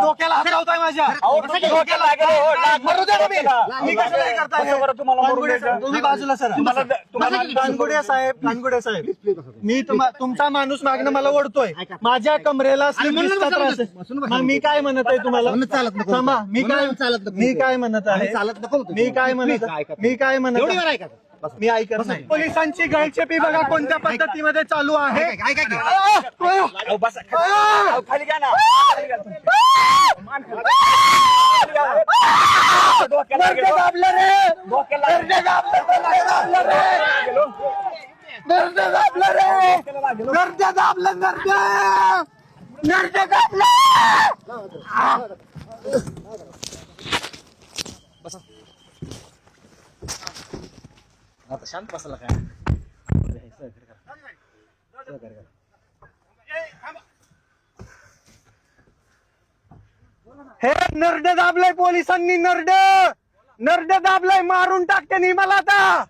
डोक्याला हात लावताय माझ्या डोक्याला मरू द्या तुम्ही. मी कशाला हे करताय? कानगुडे साहेब, तुम्ही बाजूला सर. कानगुडे साहेब मी तुमचा माणूस मागणं मला ओढतोय. माझ्या कमरेला स्लीपचा त्रास आहे. मग मी काय म्हणत आहे तुम्हाला? थांबा. मी काय म्हणत आहे? मी काय म्हणत मी ऐकत नाही. पोलिसांची गळचेपी बघा कोणत्या पद्धतीमध्ये चालू आहे. खाली घ्या ना. नरडे दाबलं रे. नरडे दाबलं रे. नरडे दाबलं. नरडे दाबलं. आता शांत बसला काय? हे नरडे दाबलंय पोलिसांनी. नरडे दाबलंय. मारून टाकते मला आता.